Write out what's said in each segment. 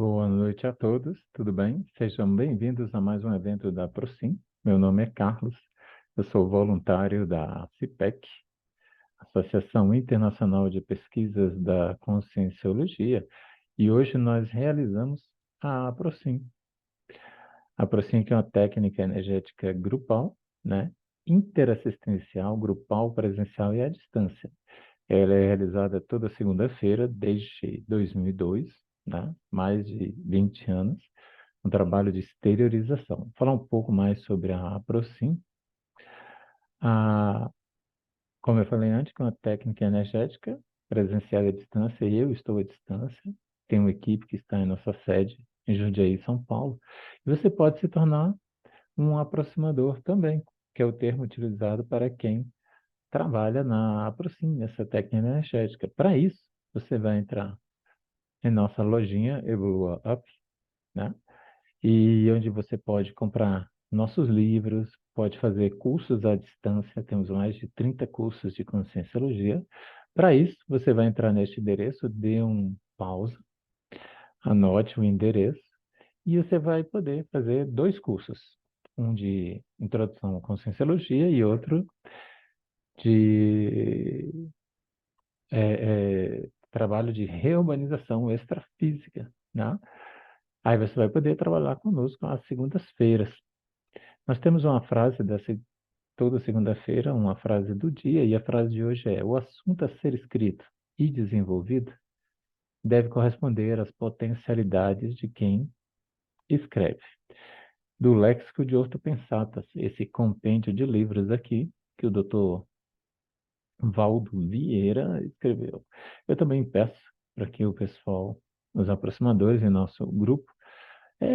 Boa noite a todos, tudo bem? Sejam bem-vindos a mais um evento da Procim. Meu nome é Carlos, eu sou voluntário da CIPEC, Associação Internacional de Pesquisas da Conscienciologia, e hoje nós realizamos a Procim. A Procim que é uma técnica energética grupal, né? Interassistencial, grupal, presencial e à distância. Ela é realizada toda segunda-feira desde 2002, né? Mais de 20 anos, um trabalho de exteriorização. Vou falar um pouco mais sobre a Procim. A, como eu falei antes, que é uma técnica energética presencial à distância, e eu estou à distância. Tem uma equipe que está em nossa sede em Jundiaí, São Paulo. E você pode se tornar um aproximador também, que é o termo utilizado para quem trabalha na Procim, nessa técnica energética. Para isso, você vai entrar em nossa lojinha Evolua Up, né? E onde você pode comprar nossos livros, pode fazer cursos à distância, temos mais de 30 cursos de conscienciologia. Para isso, você vai entrar neste endereço, dê um pausa, anote o endereço e você vai poder fazer dois cursos, um de introdução à conscienciologia e outro de trabalho de reurbanização extrafísica, né? Aí você vai poder trabalhar conosco às segundas-feiras. Nós temos uma frase toda segunda-feira, uma frase do dia, e a frase de hoje é: o assunto a ser escrito e desenvolvido deve corresponder às potencialidades de quem escreve. Do Léxico de Orto Pensatas, esse compêndio de livros aqui, que o doutor Valdo Vieira escreveu. Eu também peço para que o pessoal, os aproximadores em nosso grupo,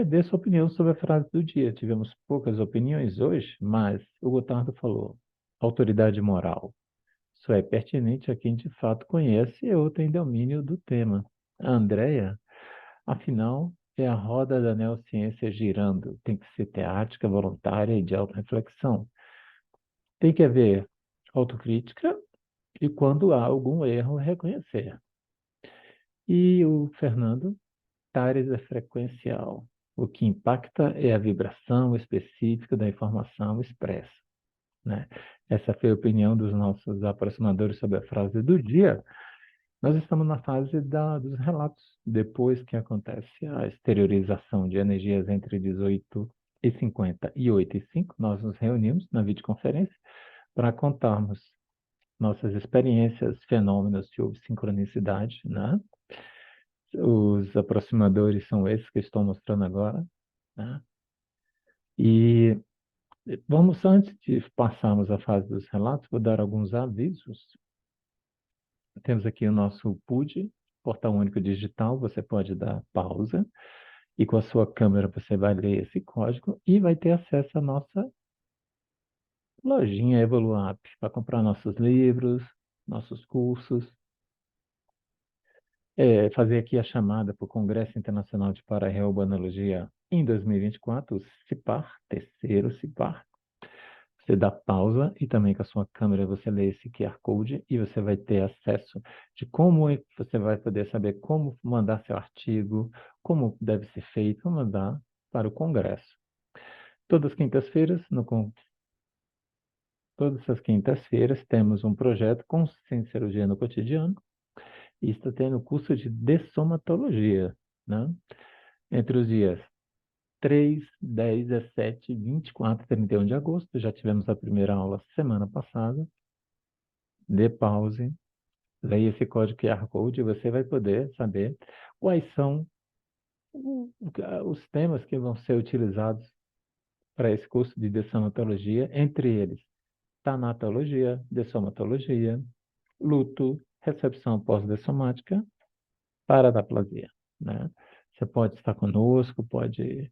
dê sua opinião sobre a frase do dia. Tivemos poucas opiniões hoje, mas o Gotardo falou: autoridade moral. Isso é pertinente a quem de fato conhece ou tem domínio do tema. A Andrea, afinal, é a roda da neociência girando. Tem que ser teática, voluntária e de auto-reflexão. Tem que haver autocrítica e, quando há algum erro, reconhecer. E o Fernando, Tares é frequencial. O que impacta é a vibração específica da informação expressa, né? Essa foi a opinião dos nossos aproximadores sobre a frase do dia. Nós estamos na fase dos relatos, depois que acontece a exteriorização de energias entre 18h50 e 8h05, nós nos reunimos na videoconferência para contarmos nossas experiências, fenômenos de sincronicidade, né? Os aproximadores são esses que estou mostrando agora, né? E vamos, antes de passarmos à fase dos relatos, vou dar alguns avisos. Temos aqui o nosso PUD, Portal Único Digital, você pode dar pausa e com a sua câmera você vai ler esse código e vai ter acesso à nossa lojinha Evoluap para comprar nossos livros, nossos cursos, fazer aqui a chamada para o Congresso Internacional de Para-Reurbanologia em 2024, o CIPAR, terceiro CIPAR. Você dá pausa e também com a sua câmera você lê esse QR Code e você vai ter acesso de como você vai poder saber como mandar seu artigo, como deve ser feito, mandar para o Congresso. Todas as quintas-feiras, todas as quintas-feiras temos um projeto Conscienciologia no Cotidiano e está tendo curso de dessomatologia, né? Entre os dias 3, 10, 17, 24 e 31 de agosto. Já tivemos a primeira aula semana passada. Dê pause, leia esse código QR Code e você vai poder saber quais são os temas que vão ser utilizados para esse curso de dessomatologia, entre eles tanatologia, dessomatologia, luto, recepção pós-dessomática, paradaplasia, né? Você pode estar conosco, pode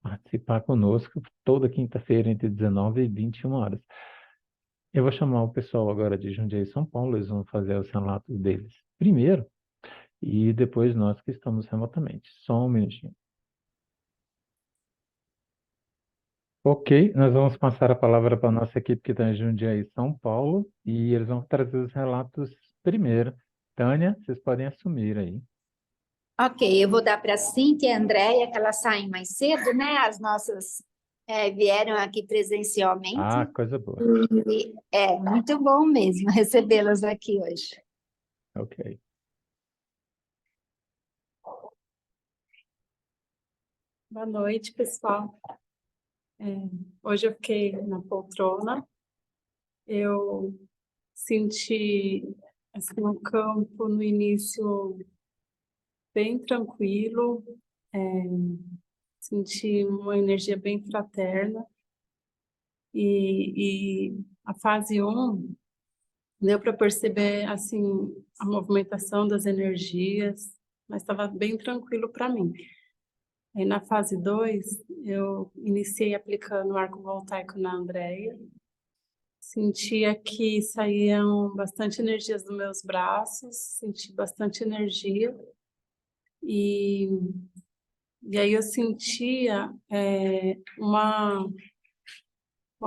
participar conosco toda quinta-feira entre 19 e 21 horas. Eu vou chamar o pessoal agora de Jundiaí e São Paulo, eles vão fazer os relatos deles primeiro e depois nós que estamos remotamente. Só um minutinho. Ok, nós vamos passar a palavra para a nossa equipe que está em Jundiaí e São Paulo e eles vão trazer os relatos primeiro. Tânia, vocês podem assumir aí. Ok, eu vou dar para a Cíntia e a Andréia, que elas saem mais cedo, né? As nossas vieram aqui presencialmente. Ah, coisa boa. E é muito bom mesmo recebê-las aqui hoje. Ok. Boa noite, pessoal. Hoje eu fiquei na poltrona. Eu senti assim, um campo no início bem tranquilo, é, senti uma energia bem fraterna. E a fase 1 deu para perceber assim, a movimentação das energias, mas estava bem tranquilo para mim. Aí, na fase 2, eu iniciei aplicando o arco voltaico na Andréia. Sentia que saíam bastante energias dos meus braços, senti bastante energia. E, e aí eu sentia uma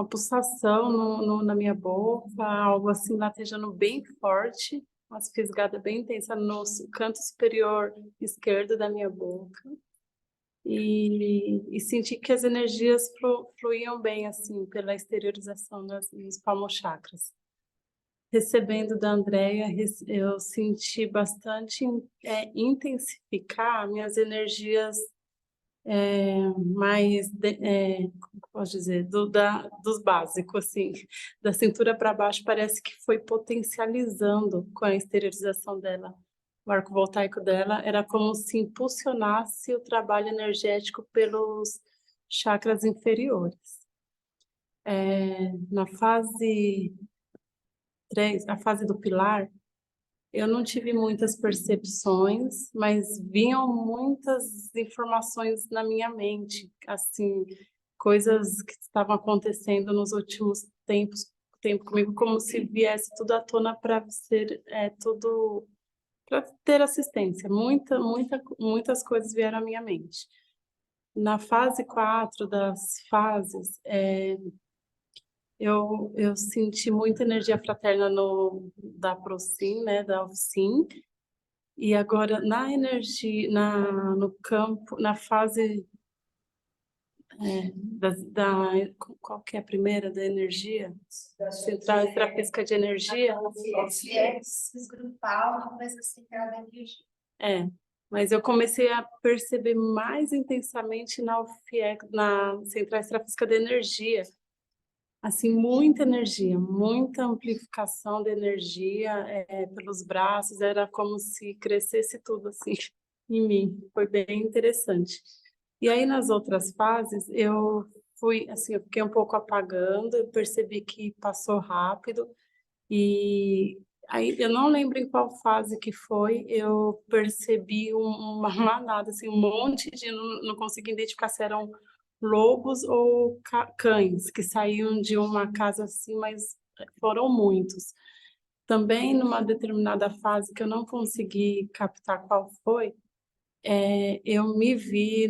pulsação na minha boca, algo assim latejando bem forte, uma fisgada bem intensa no canto superior esquerdo da minha boca. E senti que as energias fluíam bem, assim, pela exteriorização dos palmochakras. Recebendo da Andrea, eu senti bastante intensificar minhas energias mais, como que eu posso dizer, dos básicos, assim, da cintura para baixo, parece que foi potencializando com a exteriorização dela. O arco voltaico dela era como se impulsionasse o trabalho energético pelos chakras inferiores. Na fase 3, a fase do pilar, eu não tive muitas percepções, mas vinham muitas informações na minha mente, assim, coisas que estavam acontecendo nos últimos tempo comigo, como se viesse tudo à tona para ser tudo para ter assistência. Muitas coisas vieram à minha mente. Na fase 4 das fases, eu senti muita energia fraterna da Procin, né, da Oficin, e agora na energia, no campo, na fase qual que é a primeira da energia? Central extrafísica de energia. Grupal, começa a central da energia. Mas eu comecei a perceber mais intensamente na central extrafísica de energia. Assim, muita energia, muita amplificação de energia pelos braços, era como se crescesse tudo assim em mim, foi bem interessante. E aí nas outras fases eu eu fiquei um pouco apagando, eu percebi que passou rápido e aí eu não lembro em qual fase que foi, eu percebi uma manada, assim, um monte de, não consegui identificar se eram lobos ou cães que saíam de uma casa assim, mas foram muitos. Também numa determinada fase que eu não consegui captar qual foi, eu me vi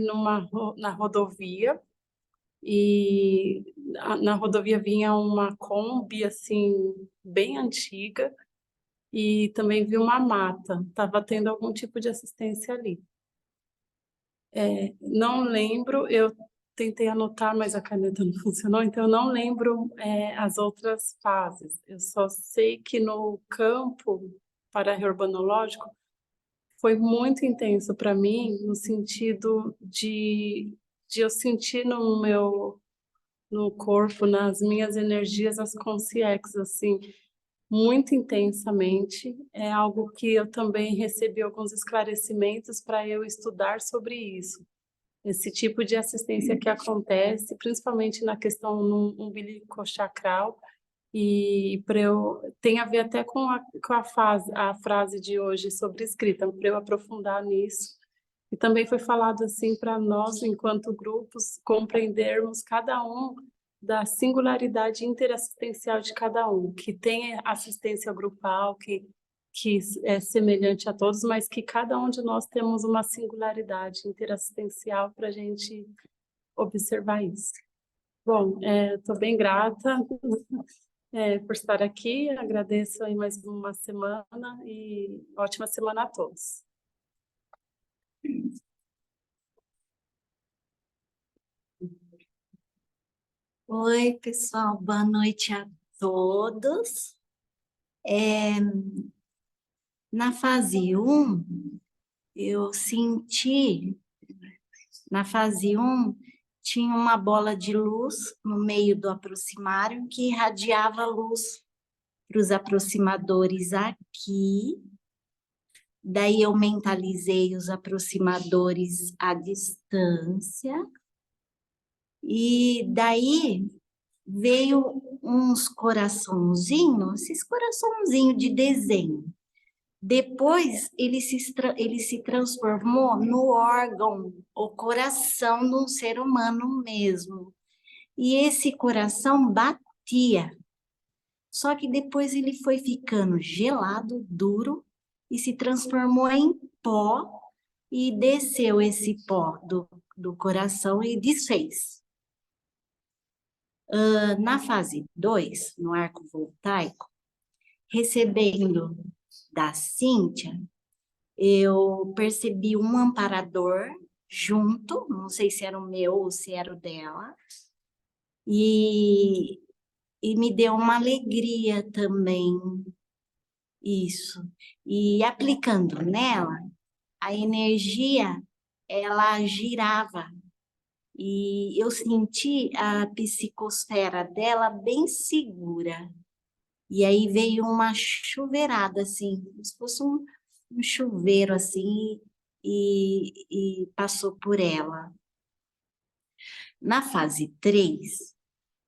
na rodovia e na rodovia vinha uma Kombi assim bem antiga e também vi uma mata. Estava tendo algum tipo de assistência ali. Não lembro, eu tentei anotar, mas a caneta não funcionou, então eu não lembro as outras fases. Eu só sei que no campo para-urbanológico foi muito intenso para mim, no sentido de eu sentir no corpo, nas minhas energias, as consciências, assim, muito intensamente. É algo que eu também recebi alguns esclarecimentos para eu estudar sobre isso. Esse tipo de assistência que acontece, principalmente na questão no umbilicochacral, e tem a ver até com a frase de hoje sobre escrita, para eu aprofundar nisso. E também foi falado assim para nós, enquanto grupos, compreendermos cada um da singularidade interassistencial de cada um, que tem assistência grupal, que é semelhante a todos, mas que cada um de nós temos uma singularidade interassistencial para a gente observar isso. Bom, estou bem grata por estar aqui, agradeço aí mais uma semana e ótima semana a todos. Oi, pessoal, boa noite a todos. Na fase 1, eu senti, na fase 1, tinha uma bola de luz no meio do aproximário que irradiava luz para os aproximadores aqui. Daí eu mentalizei os aproximadores à distância. E daí veio uns coraçãozinhos, esses coraçãozinhos de desenho. Depois ele se transformou no órgão, o coração de um ser humano mesmo. E esse coração batia. Só que depois ele foi ficando gelado, duro, e se transformou em pó, e desceu esse pó do coração e desfez. Na fase 2, no arco voltaico, recebendo da Cíntia, eu percebi um amparador junto, não sei se era o meu ou se era o dela, e me deu uma alegria também, isso. E aplicando nela, a energia, ela girava, e eu senti a psicosfera dela bem segura. E aí veio uma chuveirada, assim, como se fosse um chuveiro, assim, e passou por ela. Na fase 3,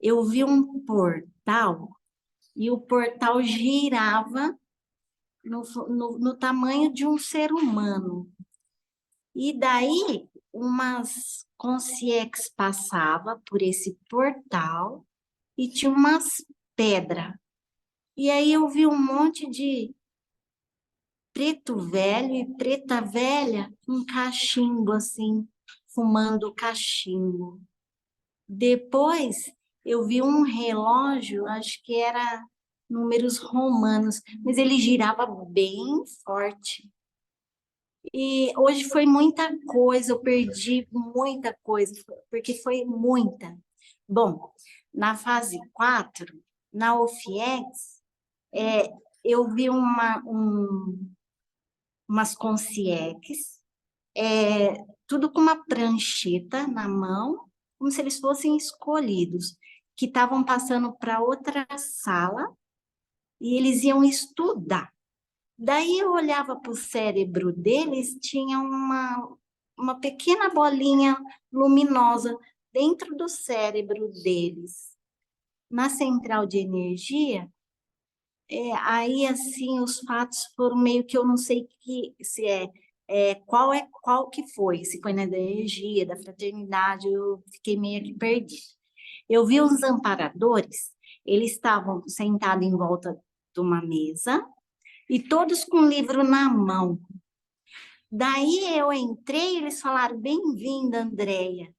eu vi um portal, e o portal girava no tamanho de um ser humano. E daí, umas consciências passavam por esse portal, e tinha umas pedras. E aí eu vi um monte de preto velho e preta velha, um cachimbo assim, fumando cachimbo. Depois eu vi um relógio, acho que era números romanos, mas ele girava bem forte. E hoje foi muita coisa, eu perdi muita coisa, porque foi muita. Bom, na fase 4, na OFIEX, eu vi umas consciências, tudo com uma prancheta na mão, como se eles fossem escolhidos, que estavam passando para outra sala e eles iam estudar. Daí eu olhava para o cérebro deles, tinha uma pequena bolinha luminosa dentro do cérebro deles. Na central de energia, aí assim os fatos foram meio que eu não sei se qual que foi, se foi na da energia, da fraternidade, eu fiquei meio que perdida. Eu vi os amparadores, eles estavam sentados em volta de uma mesa e todos com um livro na mão. Daí eu entrei e eles falaram, bem-vinda, Andréia.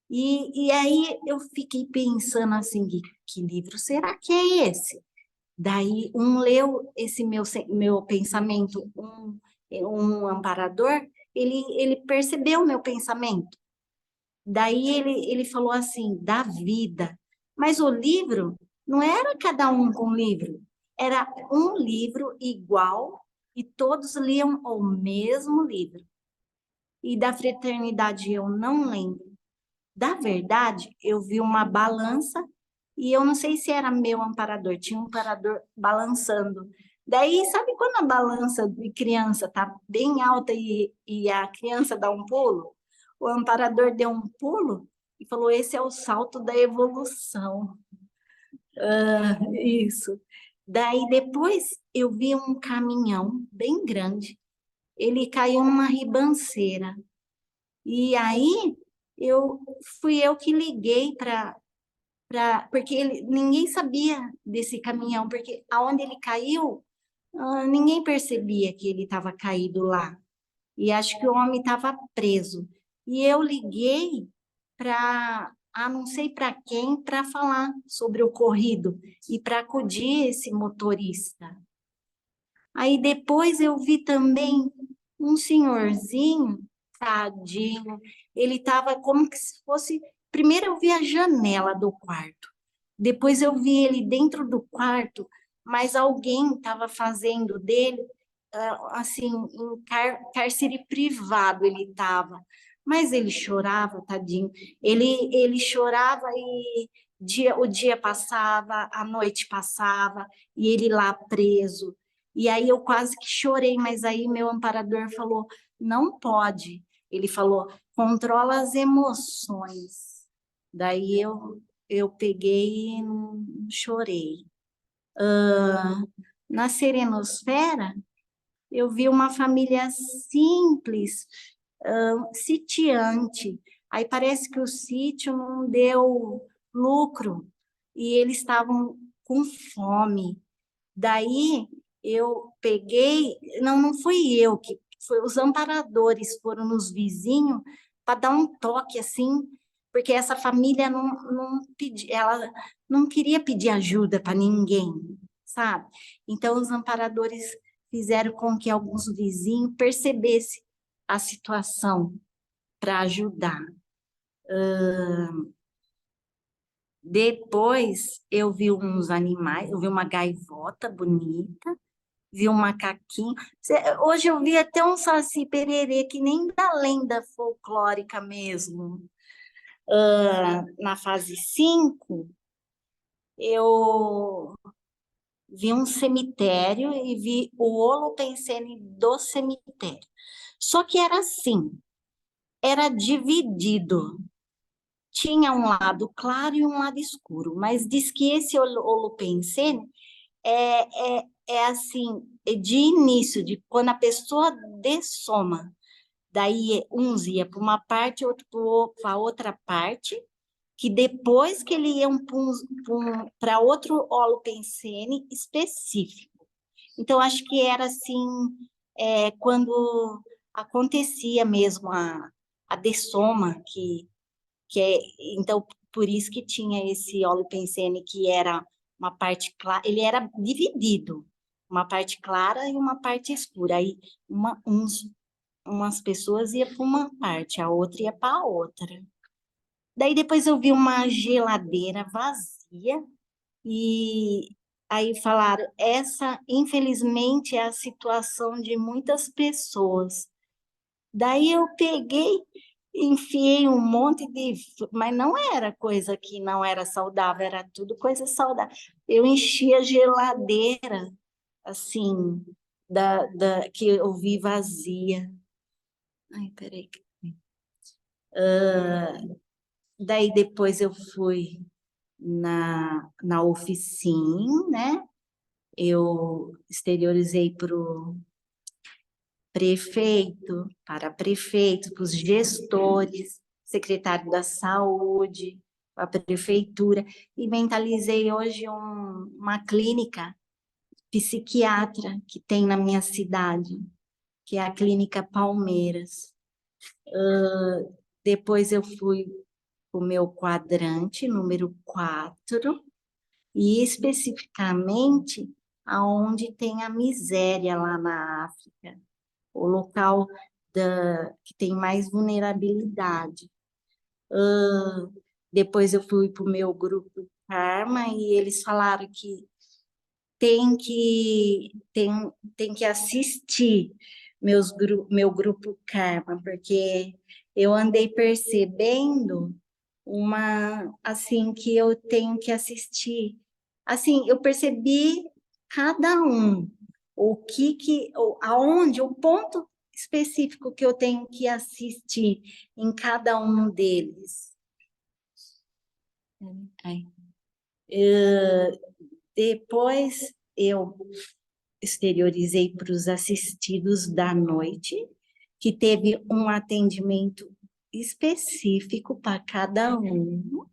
E aí eu fiquei pensando assim, que livro será que é esse? Daí um leu esse meu pensamento, um amparador, ele percebeu o meu pensamento. Daí ele falou assim, da vida. Mas o livro não era cada um com um livro, era um livro igual e todos liam o mesmo livro. E da fraternidade eu não lembro. Da verdade, eu vi uma balança e eu não sei se era meu amparador, tinha um amparador balançando. Daí, sabe quando a balança de criança tá bem alta e a criança dá um pulo? O amparador deu um pulo e falou, esse é o salto da evolução. Isso. Daí, depois, eu vi um caminhão bem grande. Ele caiu numa ribanceira. E aí, fui eu que liguei porque ninguém sabia desse caminhão, porque aonde ele caiu, ninguém percebia que ele estava caído lá. E acho que o homem estava preso. E eu liguei para, não sei para quem, para falar sobre o ocorrido e para acudir esse motorista. Aí depois eu vi também um senhorzinho tadinho, ele estava como que se fosse... Primeiro eu vi a janela do quarto, depois eu vi ele dentro do quarto, mas alguém estava fazendo dele, assim, em cárcere privado ele estava. Mas ele chorava, tadinho. Ele chorava e o dia passava, a noite passava, e ele lá preso. E aí eu quase que chorei, mas aí meu amparador falou, não pode. Ele falou, controla as emoções. Daí eu peguei e não chorei. Na Serenosfera, eu vi uma família simples, sitiante. Aí parece que o sítio não deu lucro e eles estavam com fome. Daí eu peguei, não fui eu, que foi os amparadores, foram nos vizinhos para dar um toque assim, porque essa família ela não queria pedir ajuda para ninguém, sabe? Então os amparadores fizeram com que alguns vizinhos percebessem a situação para ajudar. Depois eu vi uns animais, eu vi uma gaivota bonita, vi um macaquinho. Hoje eu vi até um saci-pererê, que nem da lenda folclórica mesmo. Na fase 5, eu vi um cemitério e vi o holopensene do cemitério. Só que era assim, era dividido. Tinha um lado claro e um lado escuro, mas diz que esse holopensene é assim, de início, de quando a pessoa dessoma. Daí uns ia para uma parte, outro para outra parte, que depois que ele ia para outro holopensene específico. Então, acho que era assim, quando acontecia mesmo a dessoma, então, por isso que tinha esse holopensene que era uma parte clara, ele era dividido, uma parte clara e uma parte escura. Aí umas pessoas iam para uma parte, a outra ia para a outra. Daí depois eu vi uma geladeira vazia e aí falaram, essa infelizmente é a situação de muitas pessoas. Daí eu peguei, enfiei um monte mas não era coisa que não era saudável, era tudo coisa saudável. Eu enchi a geladeira, assim, que eu vi vazia. Ai, peraí. Daí depois eu fui na oficina, né? Eu exteriorizei para o prefeito, para prefeitos, para os gestores, secretário da saúde, a prefeitura, e mentalizei hoje uma clínica psiquiatra que tem na minha cidade, que é a Clínica Palmeiras. Depois eu fui para o meu quadrante número 4, e especificamente aonde tem a miséria lá na África, o local que tem mais vulnerabilidade. Depois eu fui para o meu grupo Karma e eles falaram que tem que assistir meu grupo Karma, porque eu andei percebendo assim, que eu tenho que assistir. Assim, eu percebi cada um, aonde, o ponto específico que eu tenho que assistir em cada um deles. Depois eu exteriorizei para os assistidos da noite, que teve um atendimento específico para cada um.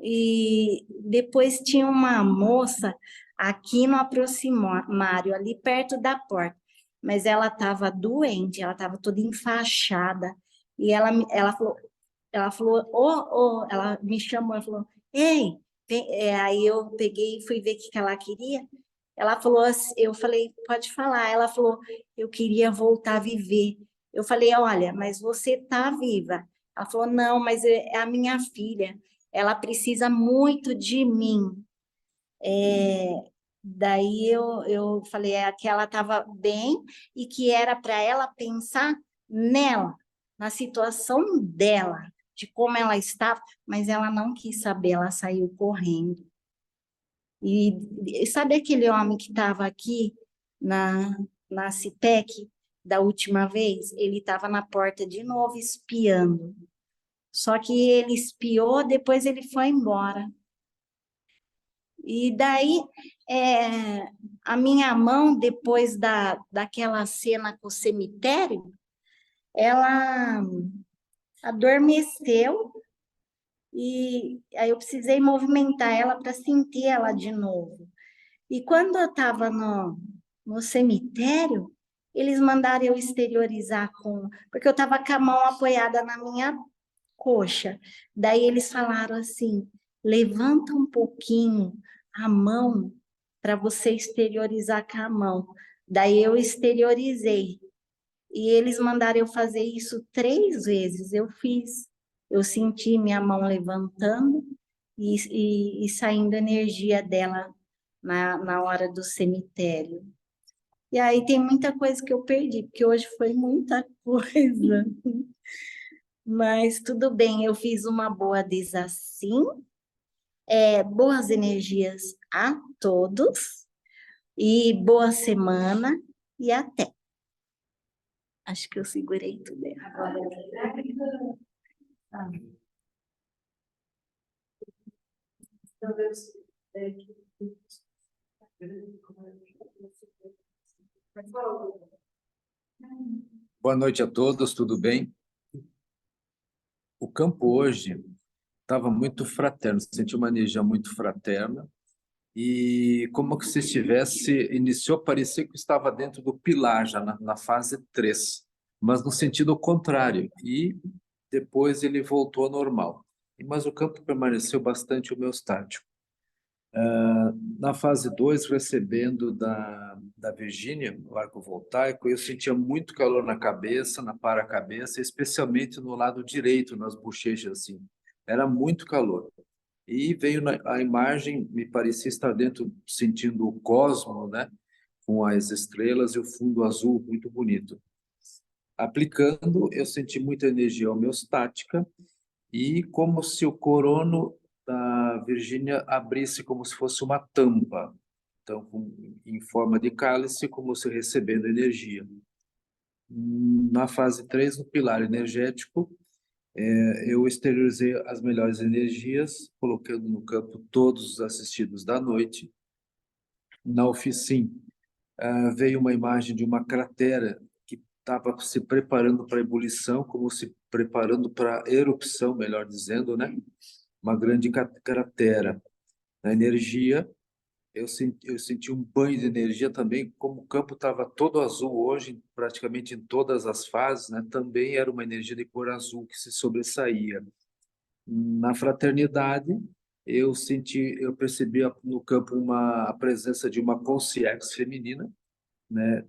E depois tinha uma moça aqui no aproximário, ali perto da porta, mas ela estava doente, ela estava toda enfaixada, e ela falou, ela me chamou, ela falou, ei, aí eu peguei e fui ver o que ela queria. Ela falou assim, eu falei, pode falar. Ela falou, eu queria voltar a viver. Eu falei, olha, mas você está viva. Ela falou, não, mas é a minha filha, ela precisa muito de mim. Daí eu falei que ela estava bem e que era para ela pensar nela, na situação dela, de como ela estava, mas ela não quis saber, ela saiu correndo. E sabe aquele homem que estava aqui na CIPEC da última vez? Ele estava na porta de novo espiando. Só que ele espiou, depois ele foi embora. E daí, a minha mão, depois daquela cena com o cemitério, ela adormeceu e aí eu precisei movimentar ela para sentir ela de novo. E quando eu estava no cemitério, eles mandaram eu exteriorizar porque eu estava com a mão apoiada na minha coxa. Daí eles falaram assim: levanta um pouquinho a mão para você exteriorizar com a mão. Daí eu exteriorizei. E eles mandaram eu fazer isso 3 vezes. Eu fiz. Eu senti minha mão levantando e saindo energia dela na hora do cemitério. E aí tem muita coisa que eu perdi, porque hoje foi muita coisa. Mas tudo bem, eu fiz uma boa desassim. Boas energias a todos e boa semana e até. Acho que eu segurei tudo errado. Boa noite a todos, tudo bem? O campo hoje estava muito fraterno, senti uma energia muito fraterna e como que se iniciou, parecia que estava dentro do pilar, já na fase 3, mas no sentido contrário, e depois ele voltou ao normal. Mas o campo permaneceu bastante homeostático. Na fase 2, recebendo da Virgínia, o arco voltaico, eu sentia muito calor na cabeça, na para-cabeça, especialmente no lado direito, nas bochechas, assim. Era muito calor. E veio a imagem, me parecia estar dentro, sentindo o cosmo, né? Com as estrelas e o fundo azul, muito bonito. Aplicando, eu senti muita energia homeostática e como se o corono da Virgínia abrisse como se fosse uma tampa, então em forma de cálice, como se recebendo energia. Na fase 3, no pilar energético, eu exteriorizei as melhores energias, colocando no campo todos os assistidos da noite. Na oficina, veio uma imagem de uma cratera que estava se preparando para ebulição, como se preparando para erupção, melhor dizendo, né? Uma grande cratera. Na energia, eu senti um banho de energia também, como o campo estava todo azul hoje, praticamente em todas as fases, né? Também era uma energia de cor azul que se sobressaía. Na fraternidade, eu percebi no campo a presença de uma consciência feminina, né?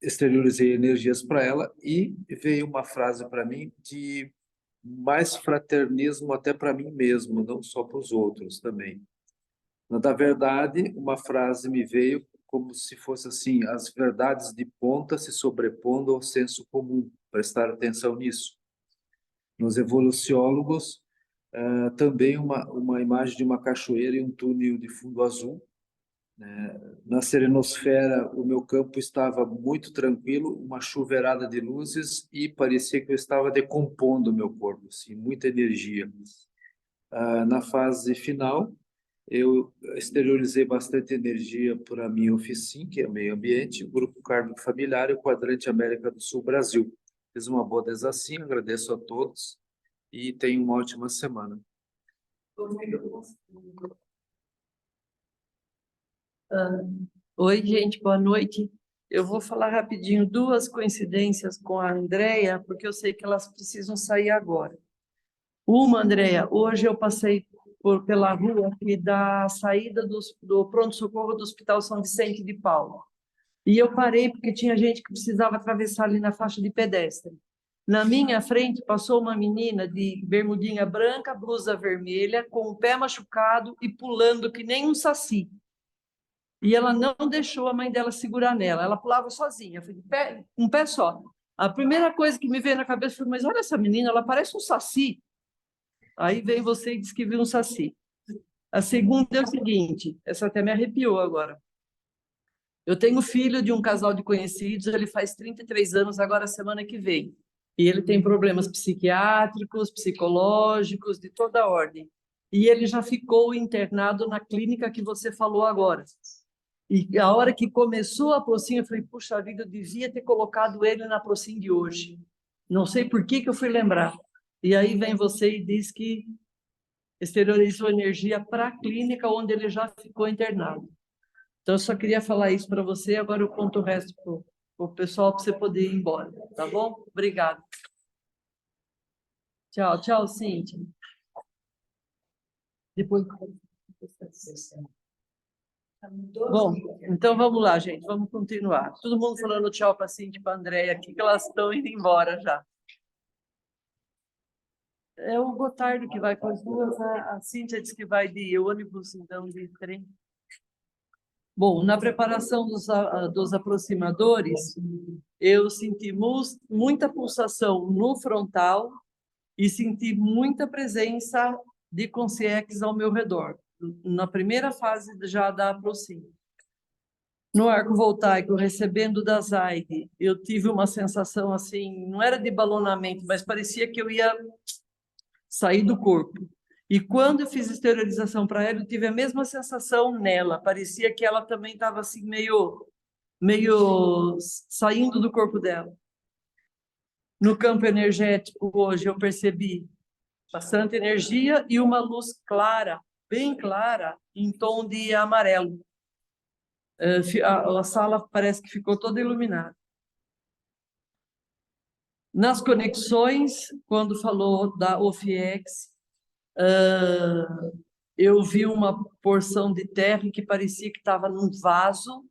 Exteriorizei energias para ela e veio uma frase para mim de mais fraternismo até para mim mesmo, não só para os outros também. Na verdade, uma frase me veio como se fosse assim, as verdades de ponta se sobrepondo ao senso comum, prestar atenção nisso. Nos evoluciólogos, também uma imagem de uma cachoeira e um túnel de fundo azul. Na serenosfera, o meu campo estava muito tranquilo, uma chuveirada de luzes e parecia que eu estava decompondo o meu corpo, assim, muita energia. Na fase final, eu exteriorizei bastante energia para a minha oficina, que é o meio ambiente, o Grupo Kármico Familiar e o Quadrante América do Sul Brasil. Fiz uma boa desassim, agradeço a todos e tenham uma ótima semana. Oi, gente, boa noite. Eu vou falar rapidinho 2 coincidências com a Andrea, porque eu sei que elas precisam sair agora. Uma, Andrea, hoje eu passei pela rua aqui da saída do pronto-socorro do Hospital São Vicente de Paulo. E eu parei porque tinha gente que precisava atravessar ali na faixa de pedestre. Na minha frente passou uma menina de bermudinha branca, blusa vermelha, com o pé machucado e pulando que nem um saci. E ela não deixou a mãe dela segurar nela, ela pulava sozinha, um pé só. A primeira coisa que me veio na cabeça foi, mas olha essa menina, ela parece um saci. Aí vem você e diz que viu um saci. A segunda é o seguinte, essa até me arrepiou agora. Eu tenho filho de um casal de conhecidos, ele faz 33 anos agora, semana que vem. E ele tem problemas psiquiátricos, psicológicos, de toda ordem. E ele já ficou internado na clínica que você falou agora. E a hora que começou a Procin, eu falei, puxa vida, eu devia ter colocado ele na Procin de hoje. Não sei por que eu fui lembrar. E aí vem você e diz que exteriorizou energia para a clínica onde ele já ficou internado. Então, eu só queria falar isso para você, agora eu conto o resto para o pessoal, para você poder ir embora, tá bom? Obrigada. Tchau, tchau, Cíntia. Depois... Bom, então vamos lá, gente, vamos continuar. Todo mundo falando tchau para a Cíntia e para a Andréia aqui, que elas estão indo embora já. É o Gotardo que vai com as duas, a Cíntia disse que vai de ônibus, então de trem. Bom, na preparação dos aproximadores, eu senti muita pulsação no frontal e senti muita presença de consciências ao meu redor, na primeira fase já da aproxima. No arco voltaico, recebendo da Zaide, eu tive uma sensação assim, não era de balonamento, mas parecia que eu ia sair do corpo. E quando eu fiz exteriorização para ela, eu tive a mesma sensação nela. Parecia que ela também estava assim, meio saindo do corpo dela. No campo energético, hoje, eu percebi bastante energia e uma luz clara, bem clara, em tom de amarelo. A sala parece que ficou toda iluminada. Nas conexões, quando falou da OFIEX, eu vi uma porção de terra que parecia que estava num vaso,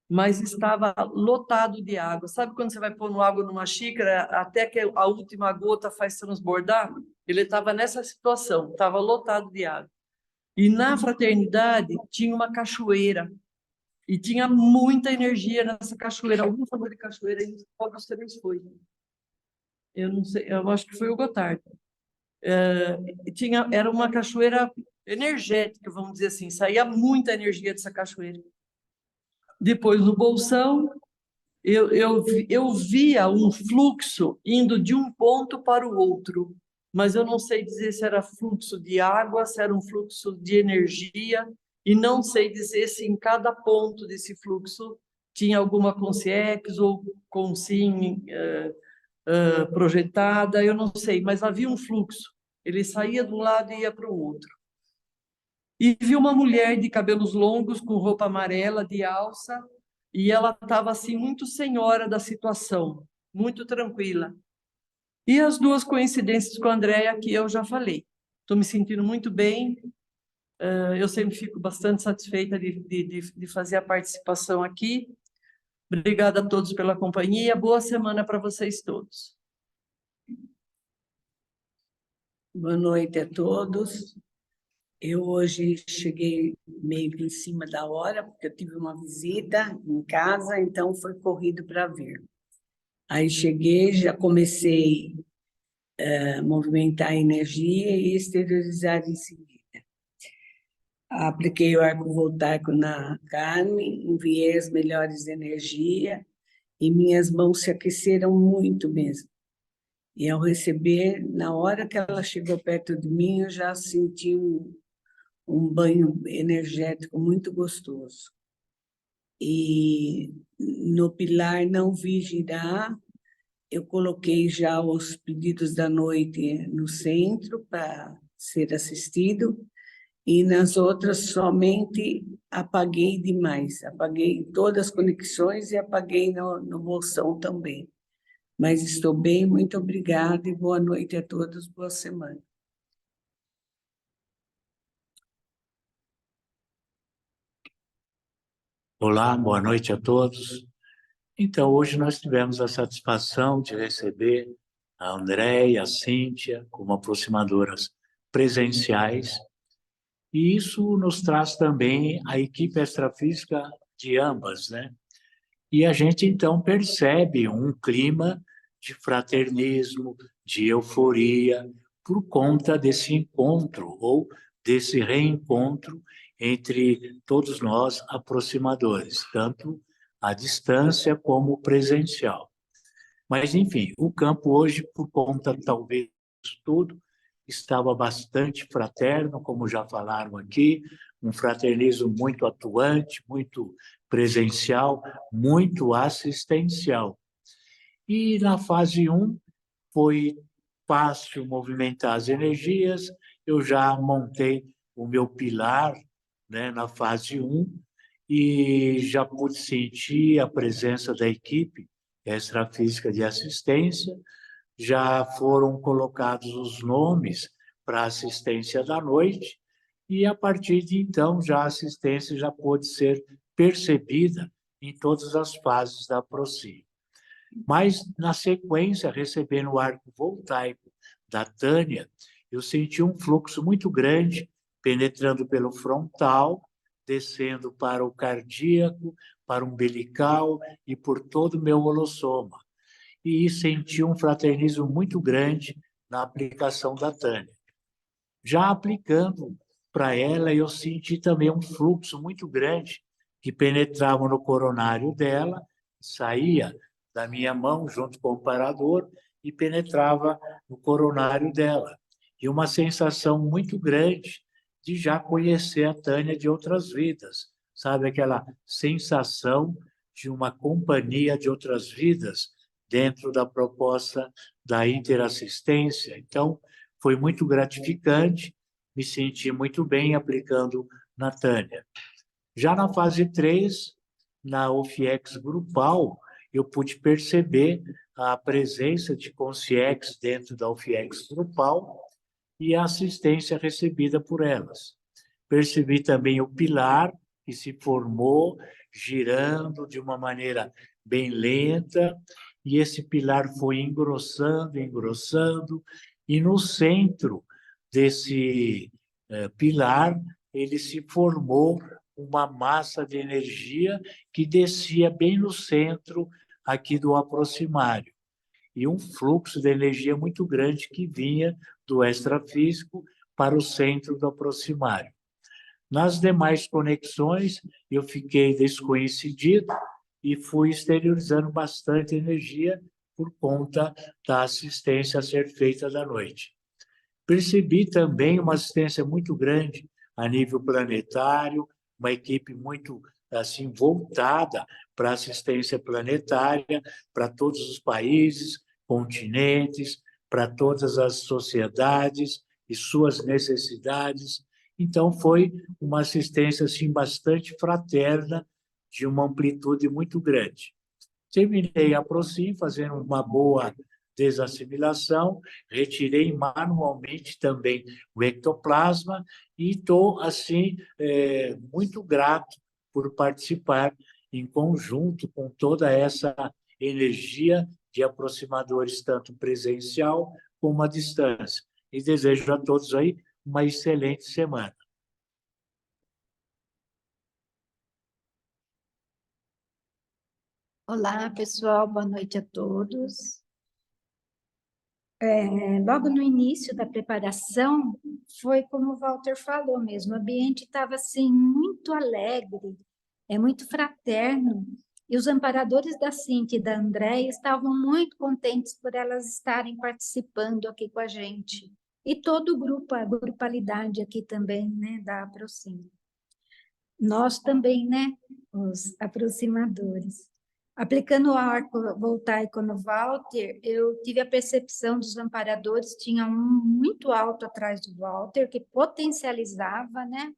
mas estava lotado de água. Sabe quando você vai pôr água numa xícara até que a última gota faz transbordar? Ele estava nessa situação, estava lotado de água. E na fraternidade tinha uma cachoeira, e tinha muita energia nessa cachoeira. Algum falou de cachoeira aí, qual dos três foi? Eu não sei, eu acho que foi o Gotardo. Era uma cachoeira energética, vamos dizer assim, saía muita energia dessa cachoeira. Depois, no bolsão, eu via um fluxo indo de um ponto para o outro, mas eu não sei dizer se era fluxo de água, se era um fluxo de energia, e não sei dizer se em cada ponto desse fluxo tinha alguma consciência ou consim projetada, eu não sei, mas havia um fluxo. Ele saía de um lado e ia para o outro. E vi uma mulher de cabelos longos, com roupa amarela, de alça, e ela estava assim, muito senhora da situação, muito tranquila. E as duas coincidências com a Andréia, que eu já falei. Estou me sentindo muito bem, eu sempre fico bastante satisfeita de fazer a participação aqui. Obrigada a todos pela companhia, boa semana para vocês todos. Boa noite a todos. Eu hoje cheguei meio que em cima da hora, porque eu tive uma visita em casa, então foi corrido para vir. Aí cheguei, já comecei a movimentar a energia e exteriorizar em seguida. Apliquei o arco voltaico na carne, enviei as melhores energias e minhas mãos se aqueceram muito mesmo. E ao receber, na hora que ela chegou perto de mim, eu já senti um banho energético muito gostoso. E no pilar não vi girar, eu coloquei já os pedidos da noite no centro para ser assistido, e nas outras somente apaguei demais, apaguei todas as conexões e apaguei no bolsão também. Mas estou bem, muito obrigada e boa noite a todos, boa semana. Olá, boa noite a todos. Então, hoje nós tivemos a satisfação de receber a Andréia, a Cíntia, como aproximadoras presenciais, e isso nos traz também a equipe extrafísica de ambas, né? E a gente, então, percebe um clima de fraternismo, de euforia, por conta desse encontro ou desse reencontro entre todos nós aproximadores, tanto à distância como presencial. Mas, enfim, o campo hoje, por conta, talvez, disso tudo, estava bastante fraterno, como já falaram aqui, um fraternismo muito atuante, muito presencial, muito assistencial. E na fase 1 foi fácil movimentar as energias, eu já montei o meu pilar, né, na fase 1 e já pude sentir a presença da equipe extrafísica de assistência, já foram colocados os nomes para assistência da noite, e a partir de então já a assistência já pôde ser percebida em todas as fases da Proci. Mas, na sequência, recebendo o arco voltaico da Tânia, eu senti um fluxo muito grande, penetrando pelo frontal, descendo para o cardíaco, para o umbilical e por todo o meu holossoma. E senti um fraternismo muito grande na aplicação da Tânia. Já aplicando para ela, eu senti também um fluxo muito grande que penetrava no coronário dela, saía da minha mão junto com o parador e penetrava no coronário dela. E uma sensação muito grande de já conhecer a Tânia de outras vidas, sabe? Aquela sensação de uma companhia de outras vidas dentro da proposta da interassistência. Então, foi muito gratificante, me senti muito bem aplicando na Tânia. Já na fase 3, na OFIEX grupal, eu pude perceber a presença de consciex dentro da OFIEX grupal e a assistência recebida por elas. Percebi também o pilar que se formou, girando de uma maneira bem lenta, e esse pilar foi engrossando, engrossando, e no centro desse pilar, ele se formou uma massa de energia que descia bem no centro aqui do aproximário. E um fluxo de energia muito grande que vinha do extrafísico para o centro do aproximário. Nas demais conexões, eu fiquei descoincidido e fui exteriorizando bastante energia por conta da assistência a ser feita da noite. Percebi também uma assistência muito grande a nível planetário, uma equipe muito assim voltada para assistência planetária, para todos os países, continentes, para todas as sociedades e suas necessidades. Então, foi uma assistência assim, bastante fraterna, de uma amplitude muito grande. Terminei a Procim fazendo uma boa desassimilação, retirei manualmente também o ectoplasma e estou, assim, muito grato por participar em conjunto com toda essa energia de aproximadores, tanto presencial como à distância. E desejo a todos aí uma excelente semana. Olá, pessoal, boa noite a todos. Logo no início da preparação, foi como o Walter falou mesmo, o ambiente estava assim muito alegre, muito fraterno, e os amparadores da Cíntia e da Andréia estavam muito contentes por elas estarem participando aqui com a gente. E todo o grupo, a grupalidade aqui também, né, da Aproxima. Nós também, né, os aproximadores. Aplicando o arco voltaico no Walter, eu tive a percepção dos amparadores, tinha um muito alto atrás do Walter, que potencializava, né,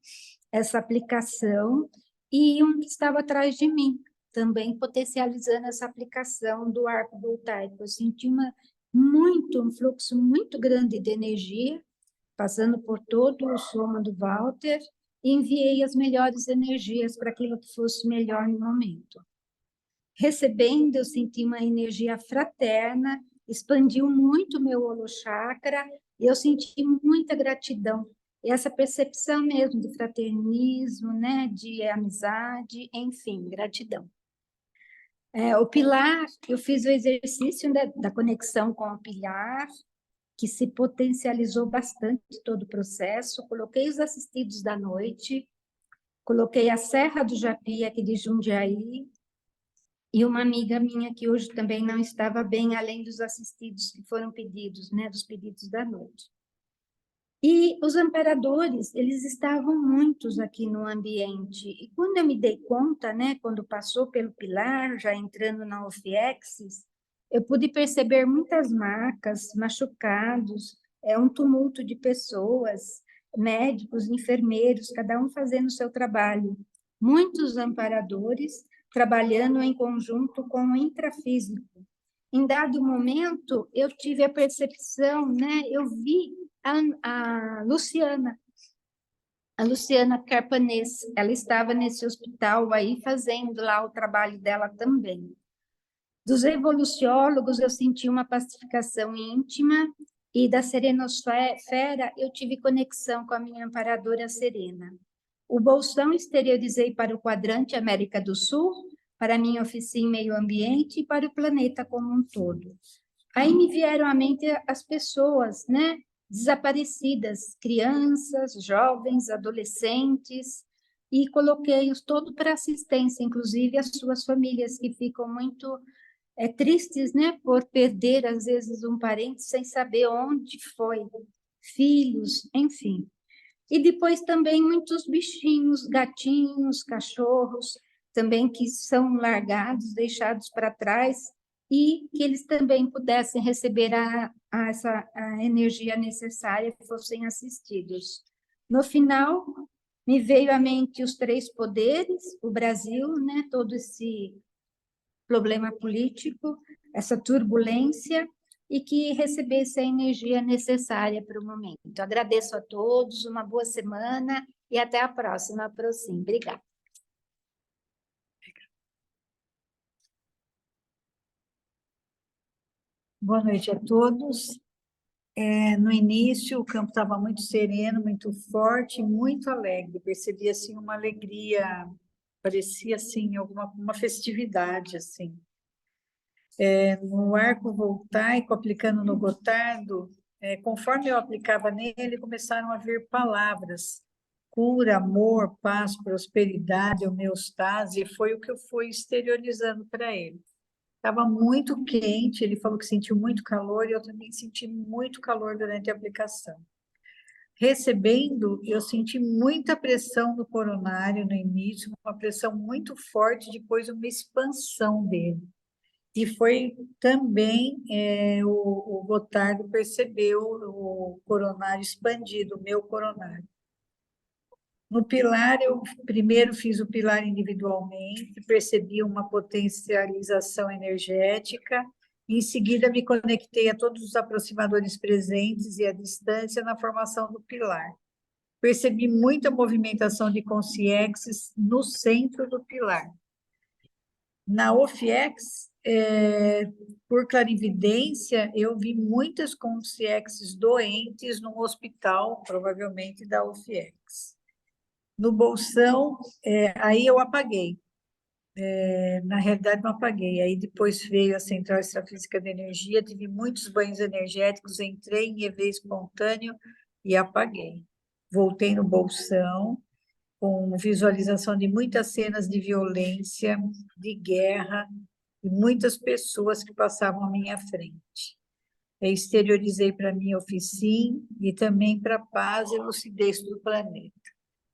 essa aplicação, e um que estava atrás de mim, também potencializando essa aplicação do arco voltaico. Eu senti um fluxo muito grande de energia, passando por todo o soma do Walter, e enviei as melhores energias para aquilo que fosse melhor no momento. Recebendo, eu senti uma energia fraterna, expandiu muito o meu holochakra, e eu senti muita gratidão. E essa percepção mesmo de fraternismo, né, de amizade, enfim, gratidão. O pilar, eu fiz o exercício da conexão com o pilar, que se potencializou bastante todo o processo. Coloquei os assistidos da noite, coloquei a Serra do Japi, aqui de Jundiaí, e uma amiga minha que hoje também não estava bem, além dos assistidos que foram pedidos, né, dos pedidos da noite. E os amparadores, eles estavam muitos aqui no ambiente. E quando eu me dei conta, né, quando passou pelo pilar, já entrando na OFIEXS, eu pude perceber muitas marcas, machucados, um tumulto de pessoas, médicos, enfermeiros, cada um fazendo o seu trabalho. Muitos amparadores trabalhando em conjunto com o intrafísico. Em dado momento, eu tive a percepção, né, eu vi a Luciana Carpanês, ela estava nesse hospital aí fazendo lá o trabalho dela também. Dos evoluciólogos, eu senti uma pacificação íntima, e da serenosfera, eu tive conexão com a minha amparadora Serena. O bolsão exteriorizei para o quadrante América do Sul, para a minha oficina Meio Ambiente e para o planeta como um todo. Aí me vieram à mente as pessoas, né, desaparecidas, crianças, jovens, adolescentes, e coloquei-os todo para assistência, inclusive as suas famílias, que ficam muito tristes, né, por perder, às vezes, um parente sem saber onde foi, filhos, enfim. E depois também muitos bichinhos, gatinhos, cachorros, também que são largados, deixados para trás, e que eles também pudessem receber essa energia necessária, que fossem assistidos. No final, me veio à mente os três poderes, o Brasil, né, todo esse problema político, essa turbulência, e que recebesse a energia necessária para o momento. Agradeço a todos, uma boa semana e até a próxima, Procim. Obrigada. Boa noite a todos. No início, o campo estava muito sereno, muito forte, muito alegre. Percebia assim uma alegria, parecia assim uma festividade assim. No arco voltaico, aplicando no Gotardo, conforme eu aplicava nele, começaram a vir palavras: cura, amor, paz, prosperidade, homeostase. Foi o que eu fui exteriorizando para ele. Estava muito quente, ele falou que sentiu muito calor, e eu também senti muito calor durante a aplicação. Recebendo, eu senti muita pressão no coronário no início, uma pressão muito forte, depois uma expansão dele. E foi também, o Gotardo percebeu o coronário expandido, o meu coronário. No pilar, eu primeiro fiz o pilar individualmente, percebi uma potencialização energética, e em seguida me conectei a todos os aproximadores presentes e à distância na formação do pilar. Percebi muita movimentação de consciências no centro do pilar. Na OFIEX, por clarividência, eu vi muitas consciências doentes no hospital, provavelmente da OFIEX. No bolsão, aí eu apaguei. Na realidade, não apaguei. Aí depois veio a Central Extrafísica de Energia, tive muitos banhos energéticos, entrei em EV espontâneo e apaguei. Voltei no bolsão, com visualização de muitas cenas de violência, de guerra, e muitas pessoas que passavam à minha frente. Exteriorizei para a minha oficina e também para a paz e lucidez do planeta.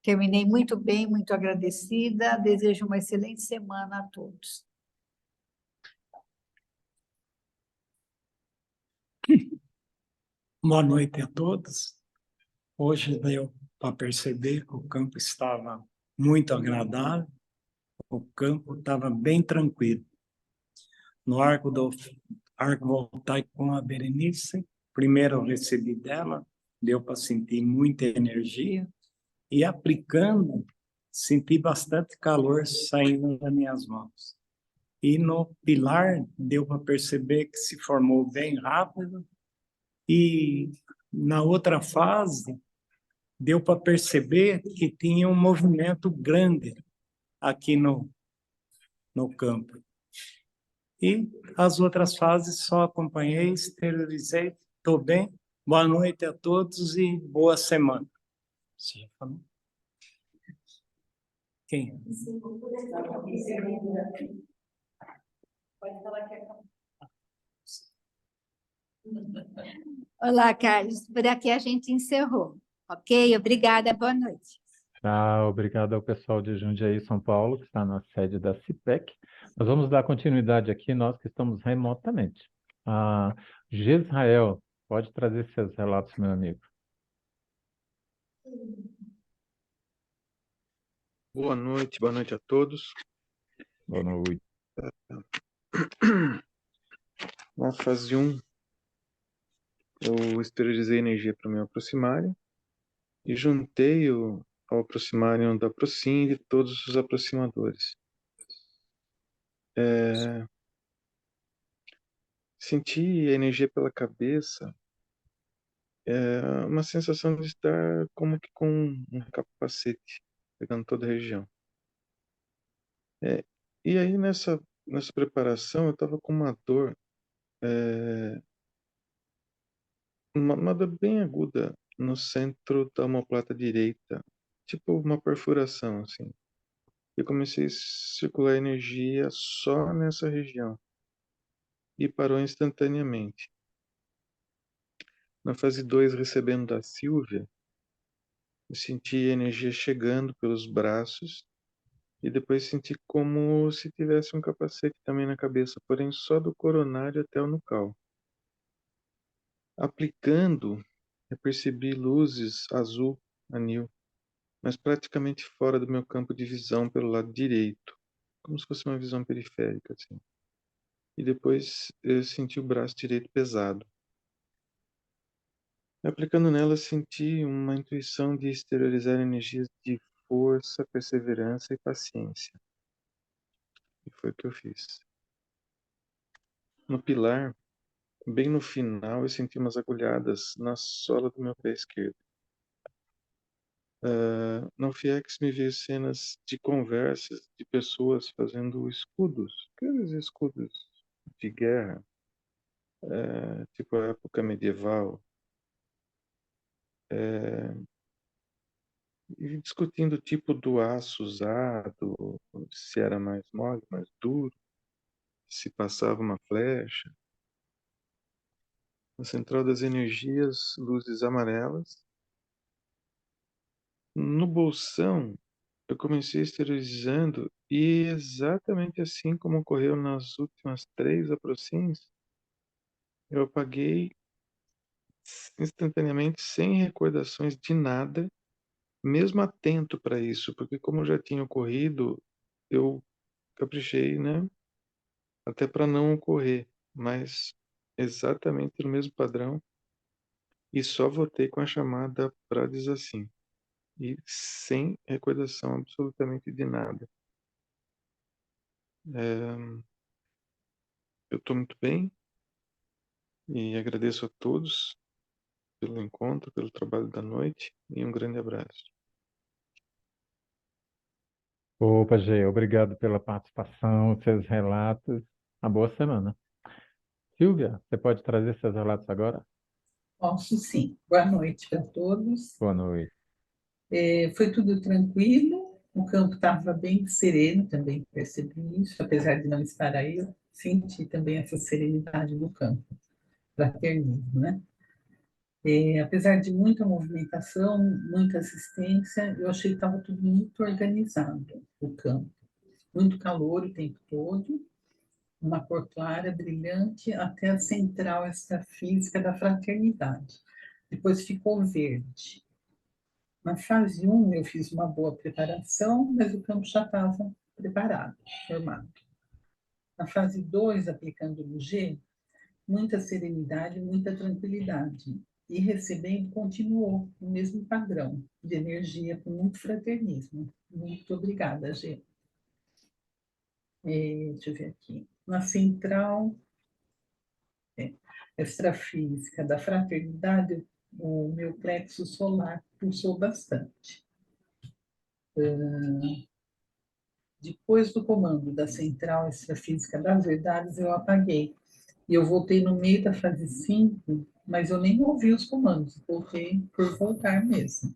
Terminei muito bem, muito agradecida. Desejo uma excelente semana a todos. Boa noite a todos. Hoje deu para perceber que o campo estava muito agradável, o campo estava bem tranquilo. No arco voltaico com a Berenice, primeiro eu recebi dela, deu para sentir muita energia, E aplicando, senti bastante calor saindo das minhas mãos. E no pilar, deu para perceber que se formou bem rápido. E na outra fase, deu para perceber que tinha um movimento grande aqui no campo. E as outras fases só acompanhei, exteriorizei, estou bem. Boa noite a todos e boa semana. Você já falou? Quem? Olá, Carlos. Por aqui a gente encerrou. Ok? Obrigada, boa noite. Obrigado ao pessoal de Jundiaí, São Paulo, que está na sede da CIPEC. Nós vamos dar continuidade aqui, nós que estamos remotamente. Gisrael, pode trazer seus relatos, meu amigo. Boa noite a todos. Boa noite. Na fase 1, eu esterilizei energia para o meu aproximário e juntei ao aproximário da Procin de todos os aproximadores. Senti a energia pela cabeça, uma sensação de estar como que com um capacete, pegando toda a região. E aí nessa preparação eu estava com uma dor, uma dor bem aguda no centro da omoplata direita, tipo uma perfuração, assim. Eu comecei a circular energia só nessa região e parou instantaneamente. Na fase 2, recebendo da Silvia, eu senti a energia chegando pelos braços e depois senti como se tivesse um capacete também na cabeça, porém só do coronário até o nucal. Aplicando, eu percebi luzes azul, anil, mas praticamente fora do meu campo de visão pelo lado direito, como se fosse uma visão periférica, assim. E depois eu senti o braço direito pesado. Aplicando nela, senti uma intuição de exteriorizar energias de força, perseverança e paciência. E foi o que eu fiz. No pilar, bem no final, eu senti umas agulhadas na sola do meu pé esquerdo. No FIEX me veio cenas de conversas de pessoas fazendo escudos, aqueles escudos de guerra, tipo a época medieval, e discutindo o tipo do aço usado, se era mais mole, mais duro, se passava uma flecha. Na central das energias, luzes amarelas. No bolsão, eu comecei esterilizando e exatamente assim como ocorreu nas últimas 3 aproxims, eu apaguei instantaneamente, sem recordações de nada, mesmo atento para isso, porque como já tinha ocorrido, eu caprichei, né? Até para não ocorrer, mas exatamente no mesmo padrão, e só voltei com a chamada para desassim, e sem recordação absolutamente de nada. Eu estou muito bem e agradeço a todos pelo encontro, pelo trabalho da noite, e um grande abraço. Opa, Gê, obrigado pela participação, seus relatos. Uma boa semana. Silvia, você pode trazer seus relatos agora? Posso sim. Boa noite para todos. Boa noite. Foi tudo tranquilo, o campo estava bem sereno, também percebi isso, apesar de não estar aí, eu senti também essa serenidade no campo, fraternismo, né? Apesar de muita movimentação, muita assistência, eu achei que estava tudo muito organizado, o campo. Muito calor o tempo todo, uma cor clara, brilhante, até a central extrafísica da fraternidade. Depois ficou verde. Na fase 1, eu fiz uma boa preparação, mas o campo já estava preparado, formado. Na fase 2, aplicando no G, muita serenidade, muita tranquilidade. e recebendo continuou o mesmo padrão de energia, com muito fraternismo. Muito obrigada, Gê. Deixa eu ver aqui. Na central extrafísica da fraternidade, o meu plexo solar pulsou bastante. Depois do comando da central extrafísica das verdades, eu apaguei. E eu voltei no meio da fase 5, mas eu nem ouvi os comandos, voltei por voltar mesmo.